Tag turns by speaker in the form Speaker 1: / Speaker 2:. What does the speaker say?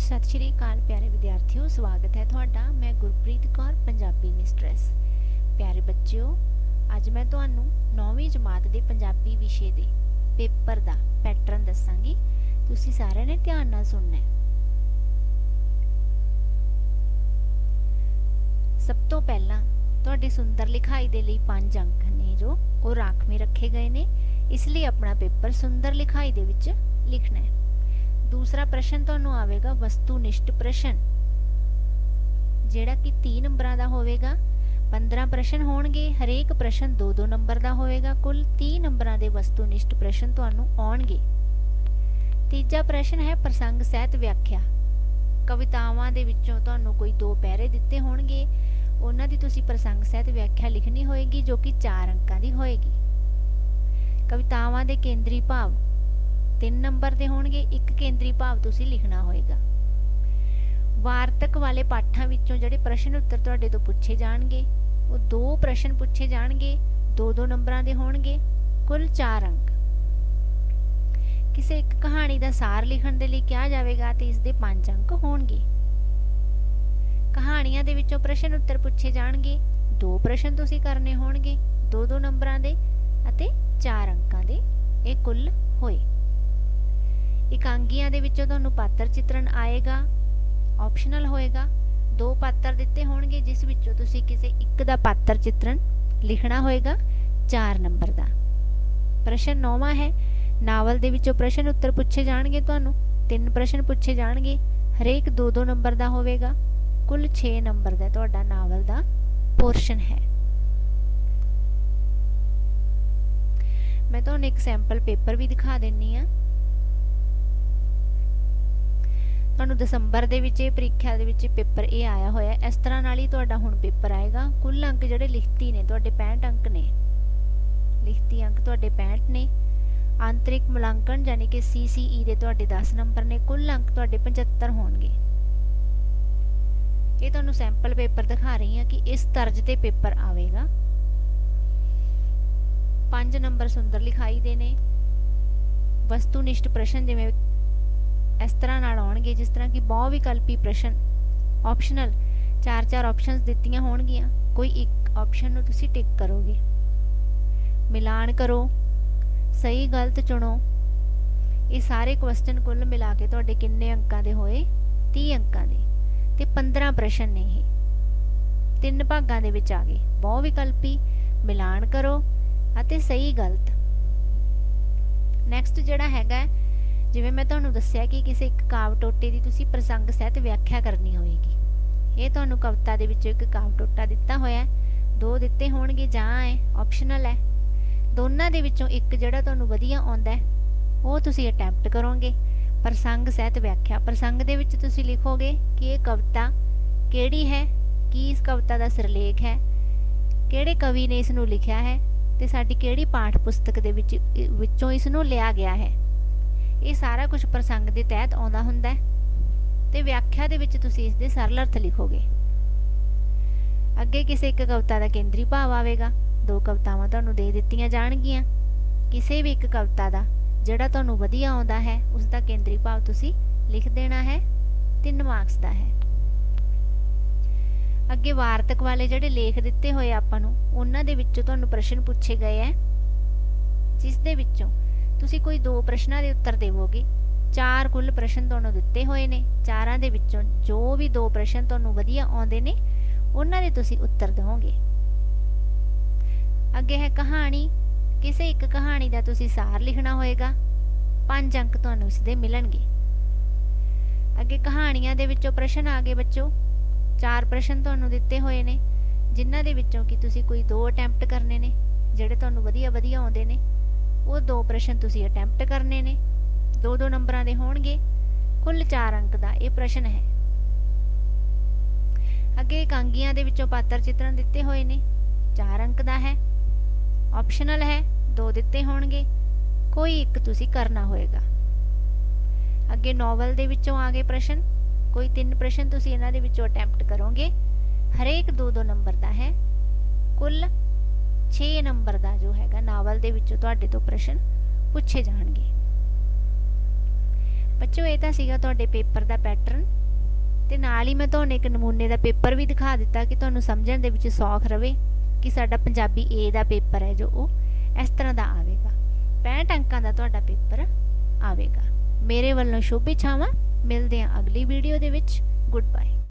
Speaker 1: सत श्री अकाल प्यारे विद्यार्थियों, स्वागत है तुहाडा। मैं गुरप्रीत कौर, पंजाबी मिस्ट्रेस। प्यारे बच्चों, अज मैं तुहानू 9वीं जमात के पंजाबी विषय के पेपर का पैटर्न दसांगी। तुसी सारे ने ध्यान नाल सुनना है। सब तो पहला तुहाडी सुंदर लिखाई दे लई 5 अंक ने जो वो राखवें रखे गए ने, इसलिए अपना पेपर सुंदर लिखाई दे विच लिखना है। दूसरा प्रश्न तुहानू आवेगा वस्तुनिष्ठ प्रश्न, जेड़ा कि 3 नंबरां दा होवेगा। 15 प्रश्न होणगे, हरेक प्रश्न 2-2 नंबर दा होवेगा। कुल 30 नंबरां दे वस्तुनिष्ठ प्रश्न तुहानू आउणगे। तीजा प्रश्न है प्रसंग सहित व्याख्या। कवितावां दे विचों तुहानू कोई 2 पैरे दिते होणगे, उन्हां दी तुसी प्रसंग सहित व्याख्या लिखनी होएगी, जो कि 4 अंकां दी होएगी। कवितावां दे केंद्री भाव 3 नंबर दे होणगे, 1 केंद्री भाव तुसी लिखना होएगा। वार्तक वाले पाठां विचों जिहड़े प्रश्न उत्तर तुहाडे तो पूछे जाणगे, वो 2 प्रश्न पूछे जाणगे, 2-2 नंबरां दे होणगे, कुल 4 अंक। किसी एक कहानी का सार लिखण दे लई कहा जावेगा ते इस दे 5 अंक होणगे। कहानियां दे विचों प्रश्न उत्तर पूछे जाणगे, 2 प्रश्न तुसी करने होणगे, 2-2 नंबरां दे अते 4 अंकां दे। ये कुल होए। इकांगियां दे विचों तुहानू पात्र चित्रण आएगा, ऑप्शनल होएगा। 2 पात्र दिते होणगे, जिस विचों तुसी किसी एक दा पात्र चित्रण लिखना होएगा, 4 नंबर दा। प्रश्न 9वां है, नावल दे विचों प्रश्न उत्तर पूछे जाणगे। तुहानू 3 प्रश्न पूछे जाणगे, हरेक 2-2 नंबर दा होवेगा। कुल 6 नंबर दा तुहाडा नावल दा पोर्शन है। मैं तुहानू एक सैंपल पेपर भी दिखा देनी आ। तुहानू दसंबर दे विच परीक्षा दे विच पेपर ये आया होया, इस तरह नाल ही तुहाडा हुण पेपर आएगा। कुल अंक जिहड़े लिखती ने तुहाडे 65 अंक ने। लिखती अंक तुहाडे 65 ने। आंतरिक मूल्यांकन यानी कि CCE दे तुहाडे 10 नंबर ने। कुल अंक तुहाडे 75 होणगे। ये तुहानू सैंपल पेपर दिखा रही हां कि इस तर्ज ते पेपर आवेगा। 5 नंबर सुंदर लिखाई दे ने। वस्तुनिष्ठ प्रश्न जिवें इस तरह नाल आउणगे, जिस तरह कि बहु विकल्पी प्रश्न ऑप्शनल 4-4 ऑप्शनस दित्तियां होणगियां, कोई एक ऑप्शन नूं तुसीं टिक करोगे। मिलान करो, सही गलत चुनो। ये सारे क्वेश्चन कुल मिला के तुहाडे किन्ने अंकां दे होए? 30 अंकां दे। ते 15 प्रश्न ने ये 3 भागां दे विच आ गए। बहु विकल्पी, मिलान करो अते सही गलत। नैक्सट जिहड़ा हैगा, जिवें मैं तुहानू दस्सिया कि किसी एक काव टोटे की तुसीं प्रसंग सहित व्याख्या करनी होएगी। ये तुहानू कविता दे विचों एक काव टोटा दिता होया, 2 दिते होणगे, जां है ऑप्शनल है। दोनां दे विचों एक जिहड़ा तुहानू वधिया आउंदा है, वो तुसीं अटैम्प्ट करोगे। प्रसंग सहित व्याख्या, प्रसंग दे विच तुसीं लिखोगे कि ये कविता किहड़ी है, की इस कविता का सिरलेख है, किहड़े कवि ने इसनू लिखिया है, ते साडी किहड़ी पाठ पुस्तक दे विचों इसनू लिया गया है। ये सारा कुछ प्रसंग के तहत आउंदा हुंदा है। ते व्याख्या दे विच तुसीं इस दे सरल अर्थ लिखोगे। अगे किसी एक कविता का केंद्री भाव आवेगा। 2 कवितावां तुहानू दे दित्तियां जाणगियां। किसी भी एक कविता का जिहड़ा तुहानू वधिया आउंदा है, उसका केंद्री भाव तुसीं लिख देना है। 3 मार्क्स का है। अगे वार्तक वाले जिहड़े लेख दिते होए आपां नू, उन्हां दे विचों तुहानू प्रश्न पूछे गए है, जिस दे विचों तुसी कोई 2 प्रश्नों के उत्तर देवोगे। 4 कुल प्रश्न तुहानू दिते हुए ने। 4 दे विचों जो भी 2 प्रश्न तुहानू वधिया आउंदे ने, उन्हां दे तुसी उत्तर दोगे। अगे है कहानी। किसी एक कहानी का तुसी सार लिखना होएगा। 5 अंक तुहानू इसदे मिलणगे। अगे कहानियां दे विचों प्रश्न आ गए बच्चों। 4 प्रश्न तुहानू दिते हुए ने, जिन्हां दे विचों कि तुसी कोई 2 अटैम्प्ट करने ने, जिहड़े तुहानू वधिया आउंदे ने। वो 2 प्रश्न तुसी अटैम्प्ट करने ने, 2-2 नंबरां दे होणगे। कुल 4 अंक दा ये प्रश्न है। अगे इकांगियां दे विचों पात्र चित्रण दिते हुए ने, 4 अंक दा है। ऑप्शनल है, 2 दिते होणगे, कोई एक तुसी करना होएगा। अगे नॉवल दे विचों आ गए प्रश्न, कोई 3 प्रश्न तुसी इन्हां दे विचों अटैम्प्ट करोगे, हरेक 2-2 नंबर दा है। कुल 6 नंबर का जो है नावल दे विचों तुहाडे तो प्रश्न पूछे जाणगे। ਬੱਚੋ ਇਹ ਤਾਂ ਸੀਗਾ ਤੁਹਾਡੇ ਪੇਪਰ ਦਾ ਪੈਟਰਨ ਤੇ ਨਾਲ ਹੀ ਮੈਂ ਤੁਹਾਨੂੰ ਇੱਕ ਨਮੂਨੇ ਦਾ ਪੇਪਰ ਵੀ ਦਿਖਾ ਦਿੱਤਾ ਕਿ ਤੁਹਾਨੂੰ ਸਮਝਣ ਦੇ ਵਿੱਚ ਸੌਖ ਰਵੇ ਕਿ ਸਾਡਾ ਪੰਜਾਬੀ A ਦਾ ਪੇਪਰ ਹੈ ਜੋ ਉਹ ਇਸ ਤਰ੍ਹਾਂ ਦਾ ਆਵੇਗਾ। 65 ਅੰਕਾਂ ਦਾ ਤੁਹਾਡਾ ਪੇਪਰ ਆਵੇਗਾ। ਮੇਰੇ ਵੱਲੋਂ ਸ਼ੁਭ ਇੱਛਾਵਾਂ। ਮਿਲਦੇ ਹਾਂ ਅਗਲੀ ਵੀਡੀਓ ਦੇ ਵਿੱਚ। Good bye.